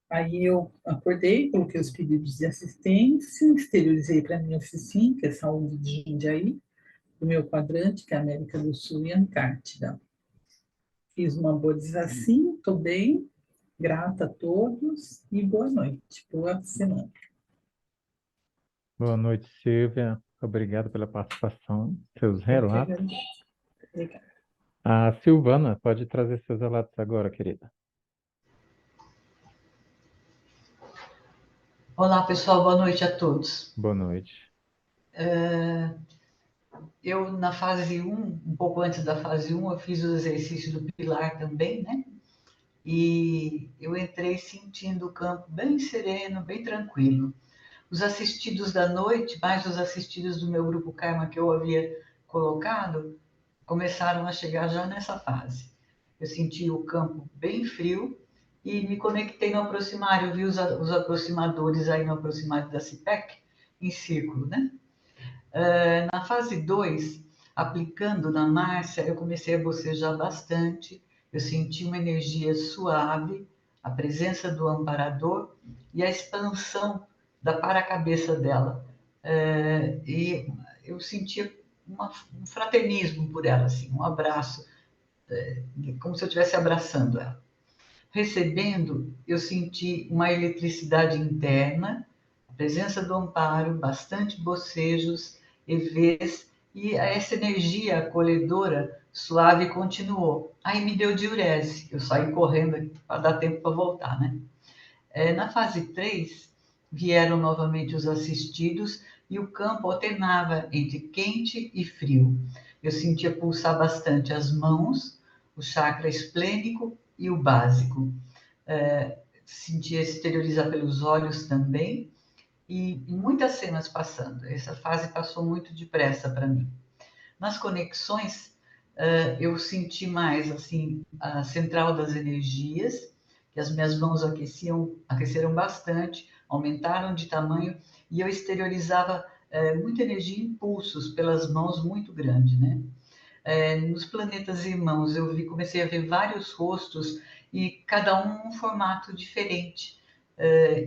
Aí eu acordei, coloquei os pedidos de assistência, exteriorizei para a minha oficina, que é Saúde de Jundiaí, do meu quadrante, que é América do Sul e Antártida. Fiz uma boa desacinho, estou bem, grata a todos e boa noite, boa semana. Boa noite, Silvia. Obrigado pela participação, seus Eu que relatos. agradeço. Obrigada. A Silvana pode trazer seus relatos agora, querida. Olá, pessoal, boa noite a todos. Boa noite. Eu, na fase 1, um pouco antes da fase 1, eu fiz o exercício do pilar também, né? E eu entrei sentindo o campo bem sereno, bem tranquilo. Os assistidos da noite, mais os assistidos do meu grupo Karma que eu havia colocado, começaram a chegar já nessa fase. Eu senti o campo bem frio e me conectei no aproximário, vi os aproximadores aí no aproximário da CIPEC em círculo, né? Na fase 2, aplicando na Márcia, eu comecei a bocejar bastante, eu senti uma energia suave, a presença do amparador e a expansão da para-cabeça dela. E eu sentia um fraternismo por ela, assim, um abraço, como se eu estivesse abraçando ela. Recebendo, eu senti uma eletricidade interna, a presença do amparo, bastante bocejos, EVs, e essa energia acolhedora, suave, continuou. Aí me deu diurese, eu saí correndo para dar tempo para voltar, né? Na fase 3, vieram novamente os assistidos e o campo alternava entre quente e frio. Eu sentia pulsar bastante as mãos, o chakra esplênico e o básico. Sentia exteriorizar pelos olhos também, e muitas cenas passando. Essa fase passou muito depressa para mim. Nas conexões, eu senti mais assim a central das energias, que as minhas mãos aqueceram bastante, aumentaram de tamanho, e eu exteriorizava muita energia em impulsos pelas mãos muito grande, né? Nos planetas irmãos, comecei a ver vários rostos e cada um formato diferente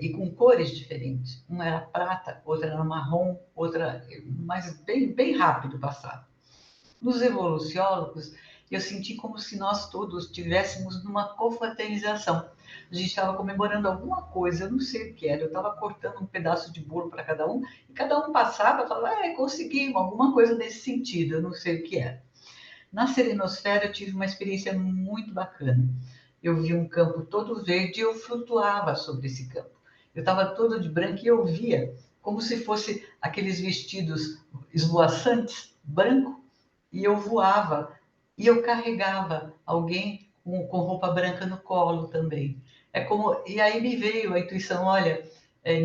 e com cores diferentes. Uma era prata, outra era marrom, outra mas bem rápido passava. Nos evoluciólogos, eu senti como se nós todos estivéssemos numa confraternização. A gente estava comemorando alguma coisa, eu não sei o que era. Eu estava cortando um pedaço de bolo para cada um, e cada um passava e falava, conseguimos, alguma coisa nesse sentido, eu não sei o que era. Na serenosfera, eu tive uma experiência muito bacana. Eu vi um campo todo verde e eu flutuava sobre esse campo. Eu estava todo de branco e eu via como se fosse aqueles vestidos esvoaçantes, branco, e eu voava. E eu carregava alguém com roupa branca no colo também. E aí me veio a intuição, olha,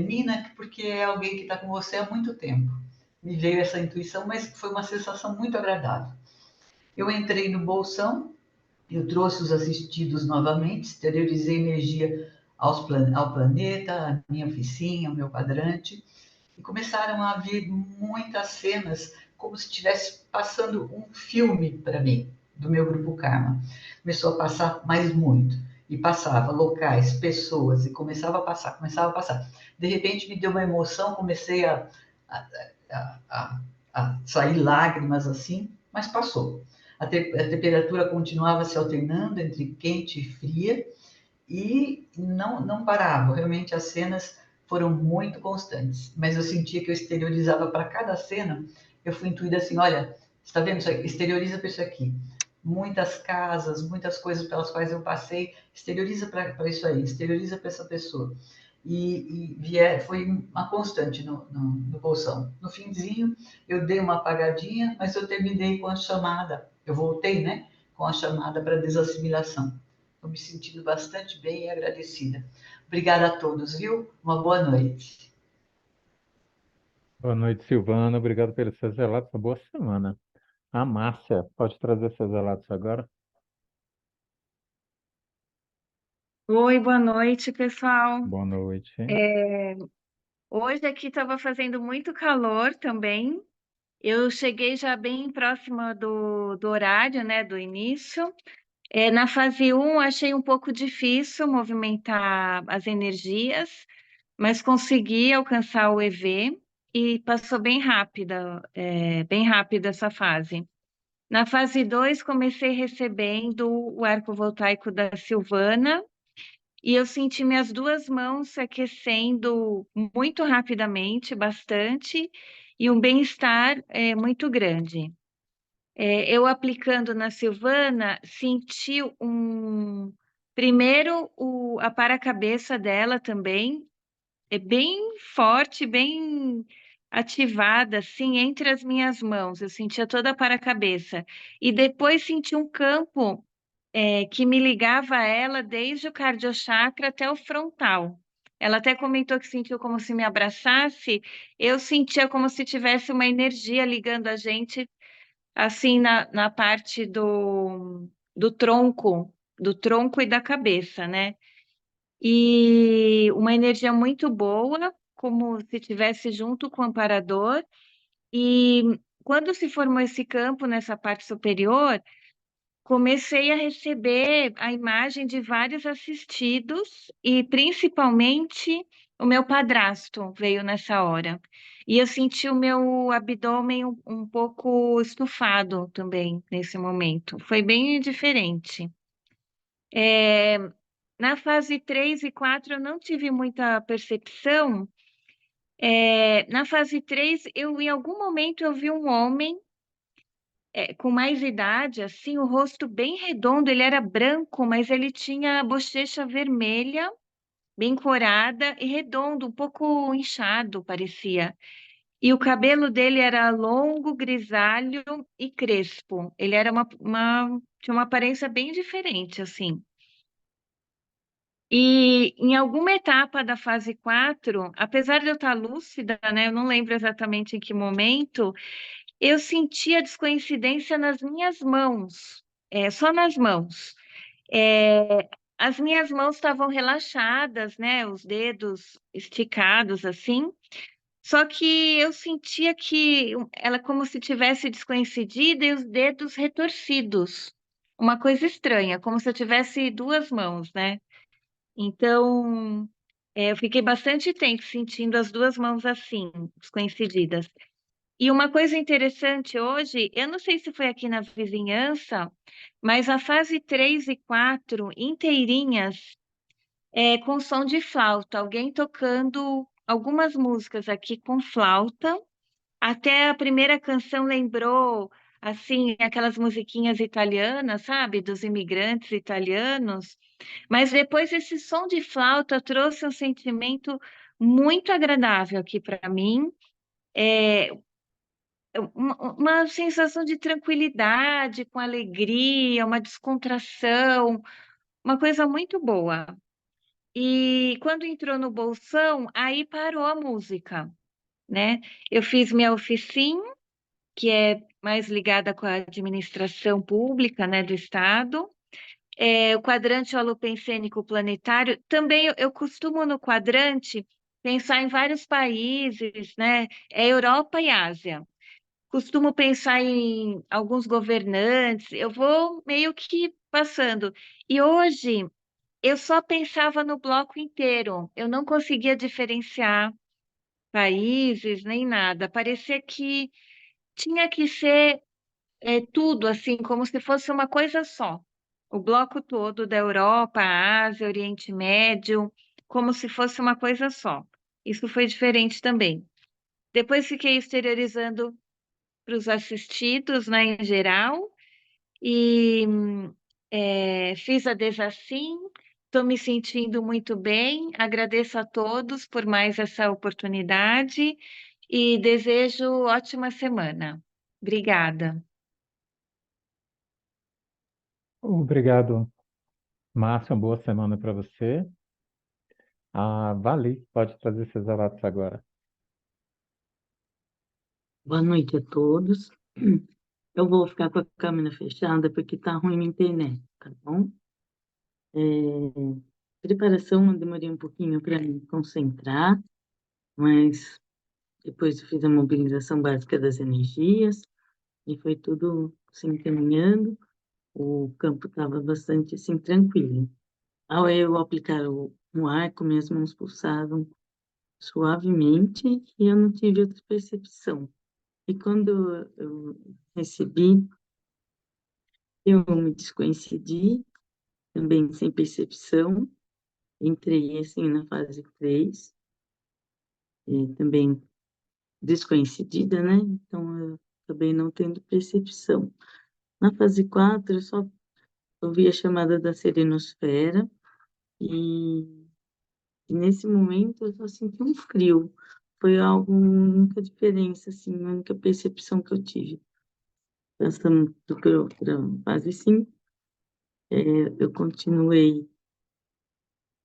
Nina, porque é alguém que está com você há muito tempo. Me veio essa intuição, mas foi uma sensação muito agradável. Eu entrei no bolsão, eu trouxe os assistidos novamente, exteriorizei energia ao planeta, a minha oficina, o meu quadrante, e começaram a vir muitas cenas, como se estivesse passando um filme para mim, do meu grupo Karma. Começou a passar mais muito, e passava locais, pessoas, e começava a passar. De repente me deu uma emoção, comecei a sair lágrimas assim, mas passou. A temperatura continuava se alternando entre quente e fria e não parava. Realmente as cenas foram muito constantes, mas eu sentia que eu exteriorizava para cada cena. Eu fui intuída assim, olha, está vendo isso aqui? Exterioriza para isso aqui. Muitas casas, muitas coisas pelas quais eu passei, exterioriza para isso aí, exterioriza para essa pessoa. Foi uma constante no bolsão. No finzinho, eu dei uma apagadinha, mas eu terminei com a chamada. Eu voltei, né? com a chamada para desassimilação. Estou me sentindo bastante bem e agradecida. Obrigada a todos, viu? Uma boa noite. Boa noite, Silvana. Obrigado pelos seus relatos. Uma boa semana. A Márcia, pode trazer seus relatos agora? Oi, boa noite, pessoal. Boa noite. Hoje aqui estava fazendo muito calor também. Eu cheguei já bem próxima do horário, né, do início. Na fase 1, achei um pouco difícil movimentar as energias, mas consegui alcançar o EV e passou bem rápida essa fase. Na fase 2, comecei recebendo o arco voltaico da Silvana, e eu senti minhas duas mãos se aquecendo muito rapidamente, bastante, e um bem-estar muito grande. Eu aplicando na Silvana, senti primeiro a para-cabeça dela também, bem forte, bem ativada, assim, entre as minhas mãos. Eu sentia toda a para-cabeça. E depois senti um campo que me ligava a ela desde o cardiochakra até o frontal. Ela até comentou que sentiu como se me abraçasse, eu sentia como se tivesse uma energia ligando a gente, assim, na parte do tronco e da cabeça, né? E uma energia muito boa, como se estivesse junto com o amparador. E quando se formou esse campo nessa parte superior, comecei a receber a imagem de vários assistidos e principalmente o meu padrasto veio nessa hora. E eu senti o meu abdômen um pouco estufado também nesse momento. Foi bem diferente. Na fase 3 e 4 eu não tive muita percepção. Na fase 3, em algum momento eu vi um homem com mais idade, assim, o rosto bem redondo, ele era branco, mas ele tinha a bochecha vermelha, bem corada e redondo, um pouco inchado, parecia. E o cabelo dele era longo, grisalho e crespo. Ele era tinha uma aparência bem diferente, assim. E em alguma etapa da fase 4, apesar de eu estar lúcida, né, eu não lembro exatamente em que momento, eu senti a descoincidência nas minhas mãos, só nas mãos. As minhas mãos estavam relaxadas, né, os dedos esticados assim, só que eu sentia que ela como se tivesse descoincidida e os dedos retorcidos. Uma coisa estranha, como se eu tivesse duas mãos, né? Então, eu fiquei bastante tempo sentindo as duas mãos assim, descoincididas. E uma coisa interessante hoje, eu não sei se foi aqui na vizinhança, mas a fase 3 e 4 inteirinhas com som de flauta, alguém tocando algumas músicas aqui com flauta. Até a primeira canção lembrou, assim, aquelas musiquinhas italianas, sabe? Dos imigrantes italianos. Mas depois esse som de flauta trouxe um sentimento muito agradável aqui para mim. É, uma sensação de tranquilidade, com alegria, uma descontração, uma coisa muito boa. E quando entrou no bolsão, aí parou a música, né? Eu fiz minha oficina, que é mais ligada com a administração pública, né, do Estado. O quadrante holopensênico planetário, também eu costumo no quadrante pensar em vários países, né? Europa e Ásia. Costumo pensar em alguns governantes, eu vou meio que passando. E hoje eu só pensava no bloco inteiro, eu não conseguia diferenciar países nem nada. Parecia que tinha que ser tudo assim, como se fosse uma coisa só. O bloco todo da Europa, Ásia, Oriente Médio, como se fosse uma coisa só. Isso foi diferente também. Depois fiquei exteriorizando para os assistidos, né, em geral, e fiz a Desassim, estou me sentindo muito bem, agradeço a todos por mais essa oportunidade e desejo ótima semana. Obrigada. Obrigado, Márcio. Uma boa semana para você. Vali, pode trazer seus relatos agora. Boa noite a todos. Eu vou ficar com a câmera fechada porque tá ruim na internet, tá bom? Preparação, eu demorei um pouquinho para me concentrar, mas depois eu fiz a mobilização básica das energias e foi tudo se encaminhando. O campo estava bastante assim tranquilo. Ao eu aplicar o arco, minhas mãos pulsavam suavemente e eu não tive outra percepção. E quando eu recebi, eu me descoincidi, também sem percepção, entrei assim na fase 3, também desconhecida, né? Então eu acabei não tendo percepção. Na fase 4, eu só ouvi a chamada da serenosfera e nesse momento eu só senti um frio. Foi algo, única diferença, assim, a única percepção que eu tive. Passando para fase 5, eu continuei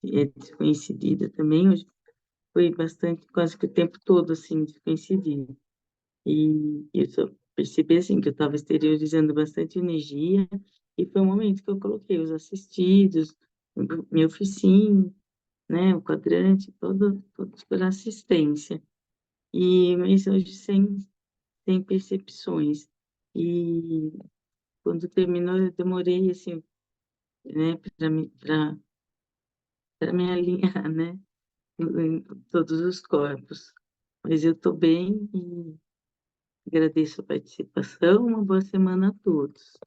desconhecida também, hoje foi bastante, quase que o tempo todo, assim, desconhecida. E eu só percebi, assim, que eu estava exteriorizando bastante energia, e foi o momento que eu coloquei os assistidos, minha oficina, né, o quadrante, todos por assistência. Mas hoje sem percepções. E quando terminou, eu demorei, assim, né, para me alinhar, né, em todos os corpos. Mas eu estou bem e agradeço a participação. Uma boa semana a todos.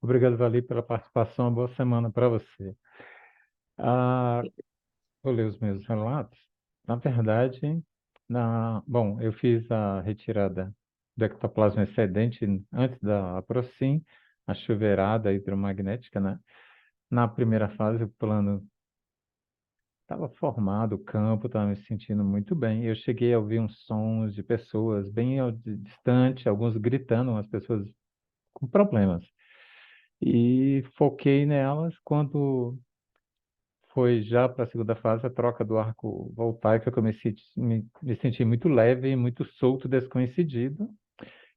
Obrigado, Vali, pela participação. Uma boa semana para você. Vou ler os meus relatos. Na verdade, bom, eu fiz a retirada do ectoplasma excedente antes da APROCIN, a chuveirada hidromagnética, né? Na primeira fase, o plano estava formado, o campo, estava me sentindo muito bem. Eu cheguei a ouvir uns sons de pessoas bem distante, alguns gritando, umas pessoas com problemas. E foquei nelas quando foi já para a segunda fase, a troca do arco voltaico, que eu me senti muito leve, muito solto, desconhecido.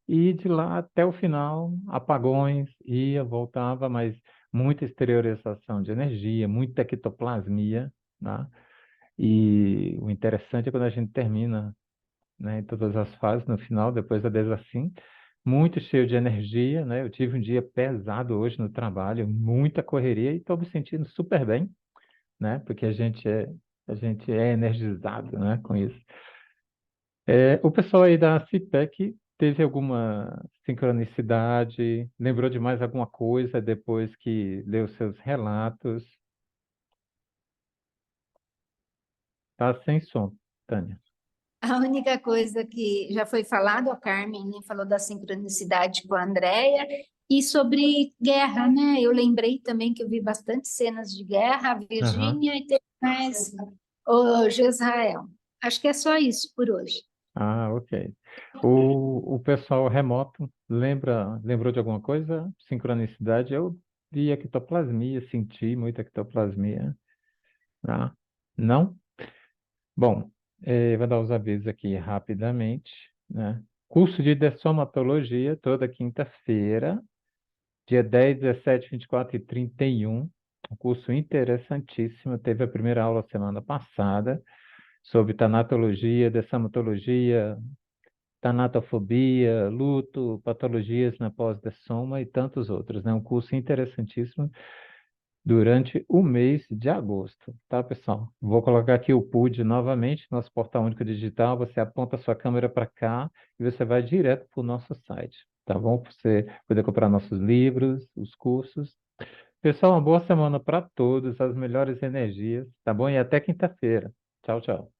E de lá até o final, apagões, ia, voltava, mas muita exteriorização de energia, muita ectoplasmia, né? E o interessante é quando a gente termina, né, em todas as fases, no final, depois da desassim, muito cheio de energia, né? Eu tive um dia pesado hoje no trabalho, muita correria e estou me sentindo super bem, né? Porque a gente é energizado, né, com isso. O pessoal aí da CIPEC teve alguma sincronicidade, lembrou de mais alguma coisa depois que leu seus relatos? Tá sem som, Tânia. A única coisa que já foi falado, a Carmen, né, falou da sincronicidade com a Andrea, e sobre guerra, né? Eu lembrei também que eu vi bastante cenas de guerra, a Aham. Virgínia e teve mais o Jezrael. Acho que é só isso por hoje. Ok. O pessoal remoto lembrou de alguma coisa? Sincronicidade? Eu vi ectoplasmia, senti muita ectoplasmia. Ah, não? Bom, vou dar os avisos aqui rapidamente, né? Curso de dessomatologia toda quinta-feira, dia 10, 17, 24 e 31. Um curso interessantíssimo. Teve a primeira aula semana passada sobre tanatologia, dessomatologia, tanatofobia, luto, patologias na pós-dessoma e tantos outros, né? Um curso interessantíssimo durante o mês de agosto, tá, pessoal? Vou colocar aqui o PUD novamente, nosso portal único digital. Você aponta a sua câmera para cá e você vai direto para o nosso site, tá bom? Para você poder comprar nossos livros, os cursos. Pessoal, uma boa semana para todos, as melhores energias, tá bom? E até quinta-feira. Tchau, tchau.